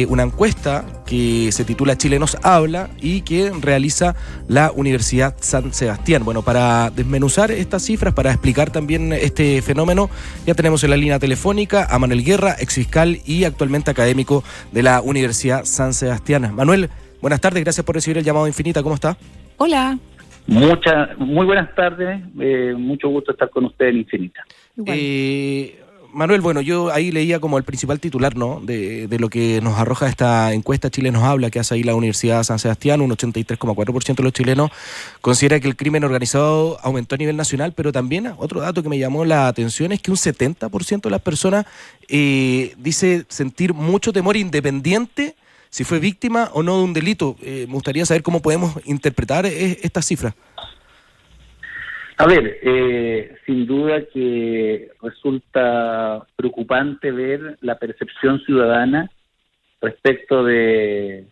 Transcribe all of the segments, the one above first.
una encuesta que se titula Chile nos habla y que realiza la Universidad San Sebastián. Bueno, para desmenuzar estas cifras, para explicar también este fenómeno, ya tenemos en la línea telefónica a Manuel Guerra, exfiscal y actualmente académico de la Universidad San Sebastián. Manuel, buenas tardes, gracias por recibir el llamado Infinita, ¿cómo está? Hola. Muy buenas tardes, mucho gusto estar con usted en Infinita. Manuel, bueno, yo ahí leía como el principal titular, ¿no?, de lo que nos arroja esta encuesta Chile nos habla, que hace ahí la Universidad San Sebastián. Un 83,4% de los chilenos considera que el crimen organizado aumentó a nivel nacional, pero también otro dato que me llamó la atención es que un 70% de las personas dice sentir mucho temor independiente si fue víctima o no de un delito. Me gustaría saber cómo podemos interpretar estas cifras. A ver, sin duda que resulta preocupante ver la percepción ciudadana respecto de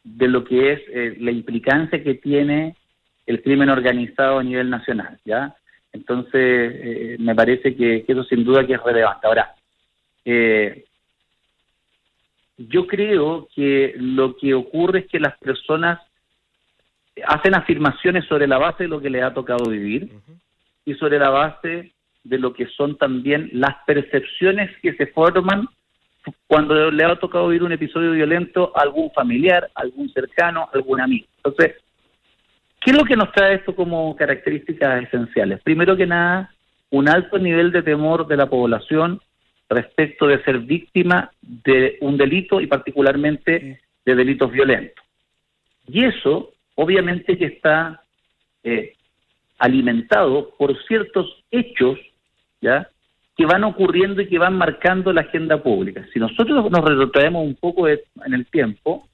lo que es la implicancia que tiene el crimen organizado a nivel nacional, ¿ya? Entonces, me parece que eso sin duda que es relevante. Ahora, yo creo que lo que ocurre es que las personas hacen afirmaciones sobre la base de lo que les ha tocado vivir y sobre la base de lo que son también las percepciones que se forman cuando le ha tocado vivir un episodio violento a algún familiar, a algún cercano, a algún amigo. Entonces, ¿qué es lo que nos trae esto como características esenciales? Primero que nada, un alto nivel de temor de la población respecto de ser víctima de un delito y particularmente de delitos violentos. Y eso obviamente que está alimentado por ciertos hechos, ¿ya?, que van ocurriendo y que van marcando la agenda pública. Si nosotros nos retrotraemos un poco en el tiempo,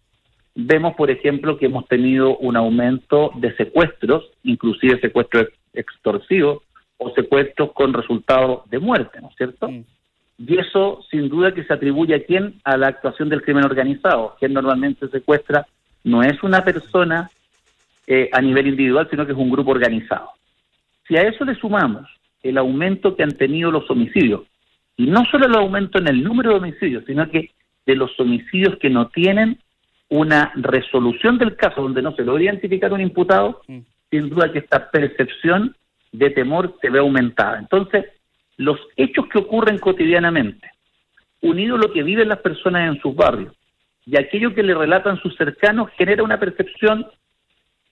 vemos, por ejemplo, que hemos tenido un aumento de secuestros, inclusive secuestros extorsivos o secuestros con resultado de muerte, ¿no es cierto? Y eso, sin duda, que se atribuye a quién, a la actuación del crimen organizado. Quien normalmente secuestra no es una persona a nivel individual, sino que es un grupo organizado. Si a eso le sumamos el aumento que han tenido los homicidios, y no solo el aumento en el número de homicidios, sino que de los homicidios que no tienen una resolución del caso, donde no se logra identificar un imputado, sin duda que esta percepción de temor se ve aumentada. Entonces, los hechos que ocurren cotidianamente, unido a lo que viven las personas en sus barrios, y aquello que le relatan sus cercanos, genera una percepción,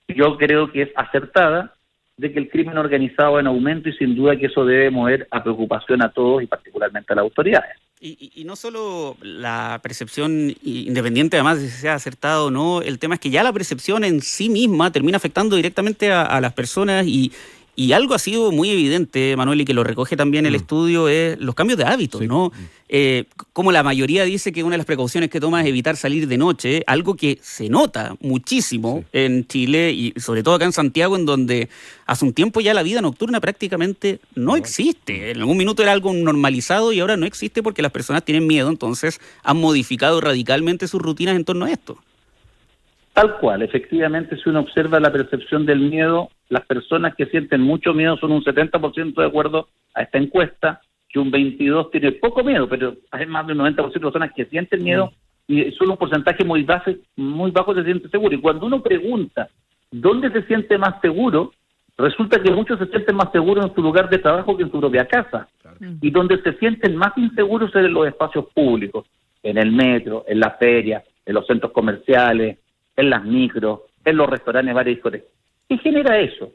yo creo que es acertada, de que el crimen organizado va en aumento, y sin duda que eso debe mover a preocupación a todos y particularmente a las autoridades. Y no solo la percepción independiente, además de si sea acertado o no, el tema es que ya la percepción en sí misma termina afectando directamente a las personas y algo ha sido muy evidente, Manuel, y que lo recoge también el estudio, es los cambios de hábitos, sí, ¿no? Como la mayoría dice que una de las precauciones que toma es evitar salir de noche, algo que se nota muchísimo en Chile y sobre todo acá en Santiago, en donde hace un tiempo ya la vida nocturna prácticamente no existe. En algún minuto era algo normalizado y ahora no existe porque las personas tienen miedo, entonces han modificado radicalmente sus rutinas en torno a esto. Tal cual, efectivamente, si uno observa la percepción del miedo, las personas que sienten mucho miedo son un 70% de acuerdo a esta encuesta, que un 22% tiene poco miedo, pero hay más de un 90% de personas que sienten miedo y solo un porcentaje muy bajo se siente seguro. Y cuando uno pregunta dónde se siente más seguro, resulta que muchos se sienten más seguros en su lugar de trabajo que en su propia casa. Claro. Y donde se sienten más inseguros es en los espacios públicos, en el metro, en la feria, en los centros comerciales, en las micros, en los restaurantes, bares y discotecas. ¿Qué genera eso?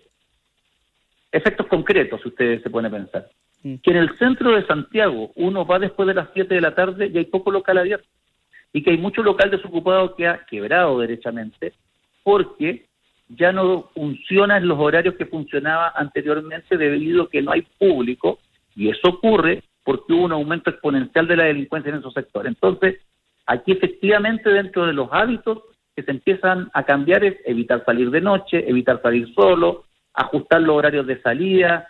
Efectos concretos, si ustedes se ponen a pensar. Que en el centro de Santiago uno va después de las 7 de la tarde y hay poco local abierto. Y que hay mucho local desocupado que ha quebrado derechamente porque ya no funcionan los horarios que funcionaba anteriormente debido a que no hay público, y eso ocurre porque hubo un aumento exponencial de la delincuencia en esos sectores. Entonces, aquí efectivamente dentro de los hábitos que se empiezan a cambiar es evitar salir de noche, evitar salir solo, ajustar los horarios de salida,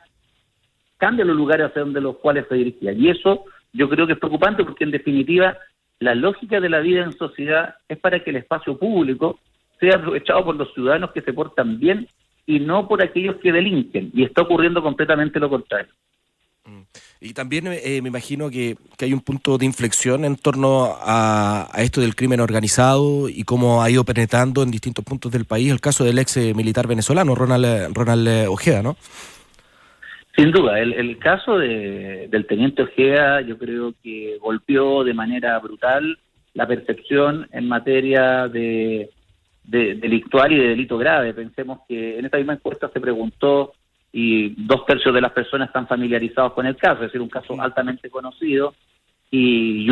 cambia los lugares hacia donde los cuales se dirigían. Y eso yo creo que es preocupante porque en definitiva la lógica de la vida en sociedad es para que el espacio público sea aprovechado por los ciudadanos que se portan bien y no por aquellos que delinquen. Y está ocurriendo completamente lo contrario. Y también me imagino que hay un punto de inflexión en torno a esto del crimen organizado y cómo ha ido penetrando en distintos puntos del país el caso del ex militar venezolano, Ronald Ojeda, ¿no? Sin duda, el caso del teniente Ojeda yo creo que golpeó de manera brutal la percepción en materia de delictual y de delito grave. Pensemos que en esta misma encuesta se preguntó y 2/3 de las personas están familiarizados con el caso, es decir, un caso altamente conocido, y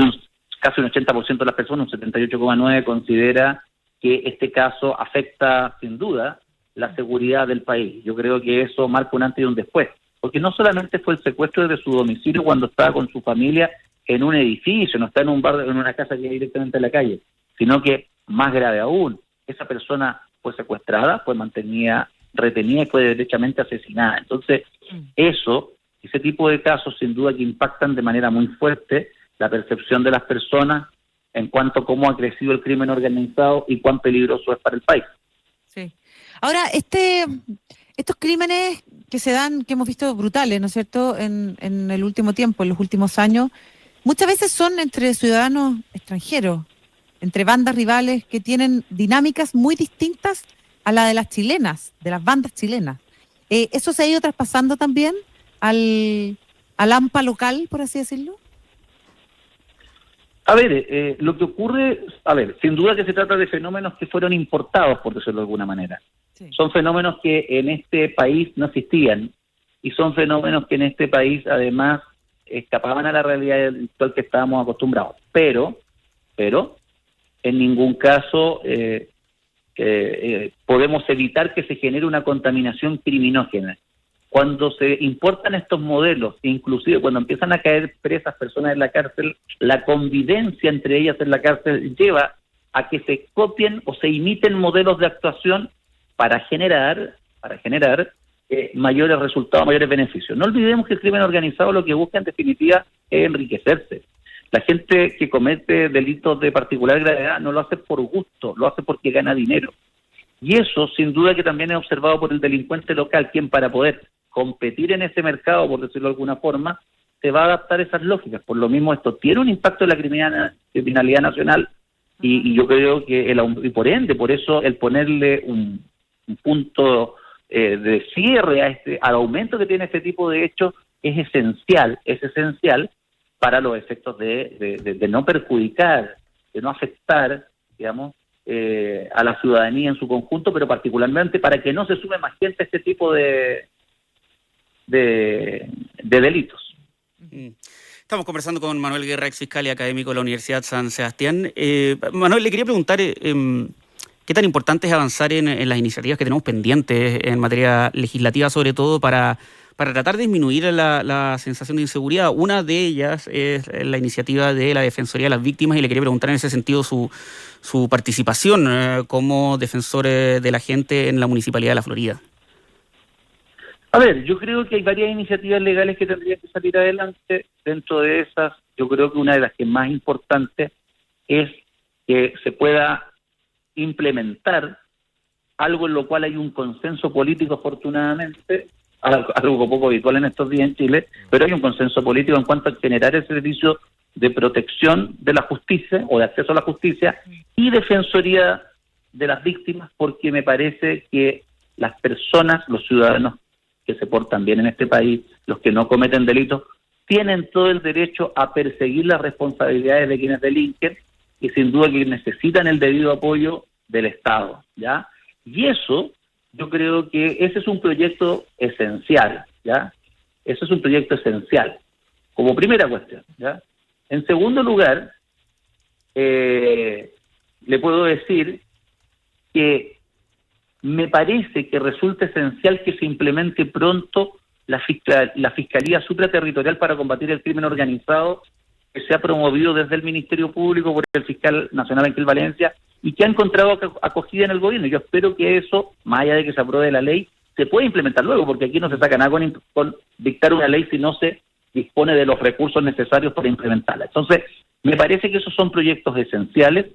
casi un 80% de las personas, un 78,9%, considera que este caso afecta sin duda la seguridad del país. Yo creo que eso marca un antes y un después, porque no solamente fue el secuestro de su domicilio cuando estaba con su familia en un edificio, no está en un bar, en una casa que hay directamente en la calle, sino que, más grave aún, esa persona fue secuestrada, fue mantenida, retenida y fue derechamente asesinada. Entonces, ese tipo de casos sin duda que impactan de manera muy fuerte la percepción de las personas en cuanto a cómo ha crecido el crimen organizado y cuán peligroso es para el país. Sí. Ahora, estos crímenes que se dan, que hemos visto brutales, ¿no es cierto?, en el último tiempo, en los últimos años, muchas veces son entre ciudadanos extranjeros, entre bandas rivales que tienen dinámicas muy distintas a la de las chilenas, de las bandas chilenas. ¿Eso se ha ido traspasando también al AMPA local, por así decirlo? A ver, lo que ocurre, sin duda que se trata de fenómenos que fueron importados, por decirlo de alguna manera. Sí. Son fenómenos que en este país no existían y son fenómenos que en este país además escapaban a la realidad actual que estábamos acostumbrados. Pero, en ningún caso podemos evitar que se genere una contaminación criminógena. Cuando se importan estos modelos, inclusive cuando empiezan a caer presas personas en la cárcel, la convivencia entre ellas en la cárcel lleva a que se copien o se imiten modelos de actuación para generar mayores resultados, mayores beneficios. No olvidemos que el crimen organizado lo que busca en definitiva es enriquecerse. La gente que comete delitos de particular gravedad no lo hace por gusto, lo hace porque gana dinero. Y eso, sin duda, que también es observado por el delincuente local, quien para poder competir en ese mercado, por decirlo de alguna forma, se va a adaptar a esas lógicas. Por lo mismo, esto tiene un impacto en la criminalidad nacional y yo creo que, y por ende, por eso el ponerle un punto de cierre al aumento que tiene este tipo de hechos es esencial para los efectos de no perjudicar, de no afectar, digamos, a la ciudadanía en su conjunto, pero particularmente para que no se sume más gente a este tipo de delitos. Estamos conversando con Manuel Guerra, ex fiscal y académico de la Universidad San Sebastián. Manuel, le quería preguntar qué tan importante es avanzar en las iniciativas que tenemos pendientes en materia legislativa, sobre todo para tratar de disminuir la sensación de inseguridad. Una de ellas es la iniciativa de la Defensoría de las Víctimas y le quería preguntar en ese sentido su participación como defensor de la gente en la Municipalidad de La Florida. A ver, yo creo que hay varias iniciativas legales que tendrían que salir adelante. Dentro de esas, yo creo que una de las que más importantes es que se pueda implementar algo en lo cual hay un consenso político, afortunadamente, algo poco habitual en estos días en Chile, pero hay un consenso político en cuanto a generar ese servicio de protección de la justicia o de acceso a la justicia y defensoría de las víctimas, porque me parece que las personas, los ciudadanos que se portan bien en este país, los que no cometen delitos, tienen todo el derecho a perseguir las responsabilidades de quienes delinquen y sin duda que necesitan el debido apoyo del Estado, ¿ya? Y eso, yo creo que ese es un proyecto esencial, ¿ya? Eso es un proyecto esencial, como primera cuestión, ¿ya? En segundo lugar, le puedo decir que me parece que resulta esencial que se implemente pronto la Fiscalía Supraterritorial para combatir el crimen organizado, que se ha promovido desde el Ministerio Público por el fiscal nacional Ángel Valencia y que ha encontrado acogida en el gobierno. Yo espero que eso, más allá de que se apruebe la ley, se pueda implementar luego, porque aquí no se saca nada con dictar una ley si no se dispone de los recursos necesarios para implementarla. Entonces, me parece que esos son proyectos esenciales,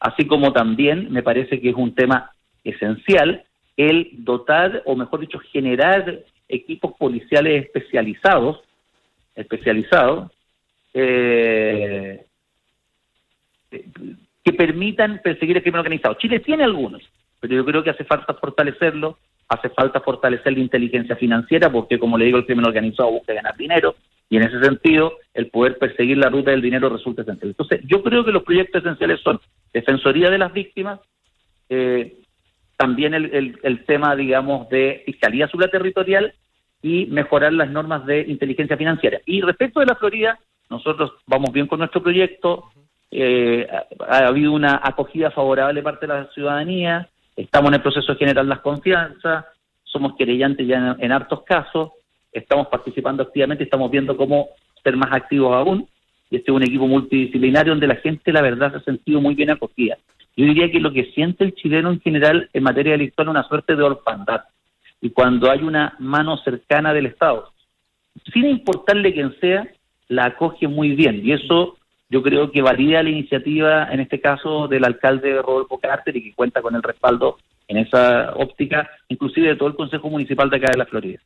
así como también me parece que es un tema esencial el dotar, o mejor dicho, generar equipos policiales especializados especializados que permitan perseguir el crimen organizado. Chile tiene algunos, pero yo creo que hace falta fortalecerlo, hace falta fortalecer la inteligencia financiera, porque como le digo, el crimen organizado busca ganar dinero, y en ese sentido, el poder perseguir la ruta del dinero resulta esencial. Entonces, yo creo que los proyectos esenciales son Defensoría de las Víctimas, también el tema, digamos, de Fiscalía Supraterritorial y mejorar las normas de inteligencia financiera. Y respecto de la Florida, nosotros vamos bien con nuestro proyecto, ha habido una acogida favorable de parte de la ciudadanía, estamos en el proceso de generar las confianzas, somos querellantes ya en hartos casos, estamos participando activamente, estamos viendo cómo ser más activos aún, y este es un equipo multidisciplinario donde la gente, la verdad, se ha sentido muy bien acogida. Yo diría que lo que siente el chileno en general en materia delictual es una suerte de orfandad, y cuando hay una mano cercana del Estado, sin importarle quién sea, la acoge muy bien, y eso yo creo que valida la iniciativa, en este caso, del alcalde Rodolfo Carter, y que cuenta con el respaldo en esa óptica, inclusive de todo el Consejo Municipal de acá de la Florida.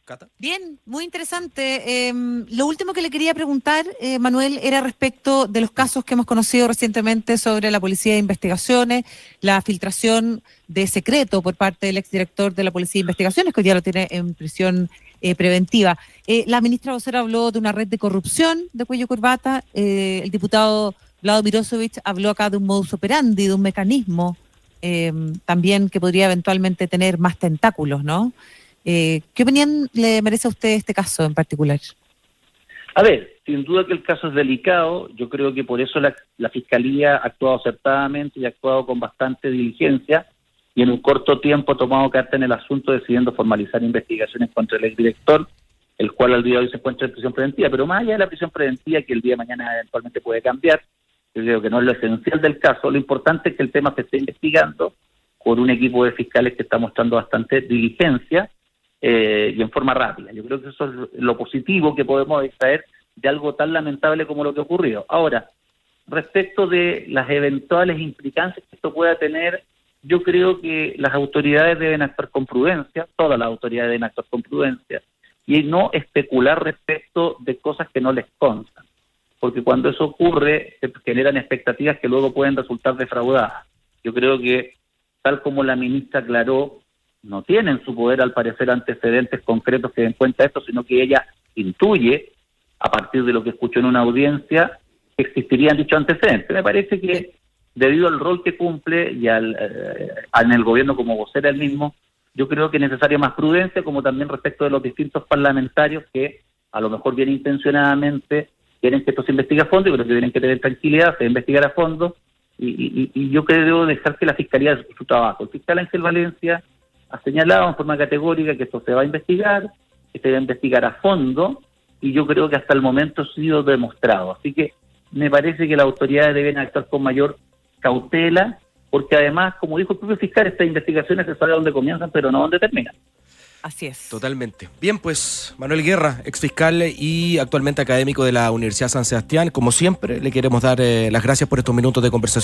Cata. Bien, muy interesante. Lo último que le quería preguntar, Manuel, era respecto de los casos que hemos conocido recientemente sobre la Policía de Investigaciones, la filtración de secreto por parte del exdirector de la Policía de Investigaciones, que hoy día lo tiene en prisión preventiva. La ministra vocera habló de una red de corrupción de cuello corbata. El diputado Vlado Mirosevic habló acá de un modus operandi, de un mecanismo también que podría eventualmente tener más tentáculos, ¿no? ¿Qué opinión le merece a usted este caso en particular? A ver, sin duda que el caso es delicado, yo creo que por eso la Fiscalía ha actuado acertadamente y ha actuado con bastante diligencia, y en un corto tiempo ha tomado carta en el asunto, decidiendo formalizar investigaciones contra el exdirector, el cual al día de hoy se encuentra en prisión preventiva. Pero más allá de la prisión preventiva, que el día de mañana eventualmente puede cambiar, yo creo que no es lo esencial del caso. Lo importante es que el tema se esté investigando por un equipo de fiscales que está mostrando bastante diligencia y en forma rápida. Yo creo que eso es lo positivo que podemos extraer de algo tan lamentable como lo que ha ocurrido. Ahora, respecto de las eventuales implicancias que esto pueda tener, yo creo que las autoridades deben actuar con prudencia, todas las autoridades deben actuar con prudencia, y no especular respecto de cosas que no les constan, porque cuando eso ocurre se generan expectativas que luego pueden resultar defraudadas. Yo creo que, tal como la ministra aclaró, no tiene en su poder, al parecer, antecedentes concretos que den cuenta de esto, sino que ella intuye, a partir de lo que escuchó en una audiencia, que existirían dichos antecedentes. Me parece que, debido al rol que cumple y en el gobierno como vocera el mismo, yo creo que es necesaria más prudencia, como también respecto de los distintos parlamentarios que, a lo mejor bien intencionadamente, quieren que esto se investigue a fondo, y creo que tienen que tener tranquilidad, se investigar a fondo, y yo creo que debo dejar que la Fiscalía haga su trabajo. El fiscal Ángel Valencia ha señalado en forma categórica que esto se va a investigar, que se va a investigar a fondo, y yo creo que hasta el momento ha sido demostrado. Así que me parece que las autoridades deben actuar con mayor cautela, porque además, como dijo el propio fiscal, estas investigaciones se sabe dónde comienzan, pero no dónde terminan. Así es. Totalmente. Bien, pues Manuel Guerra, exfiscal y actualmente académico de la Universidad San Sebastián, como siempre, le queremos dar las gracias por estos minutos de conversación.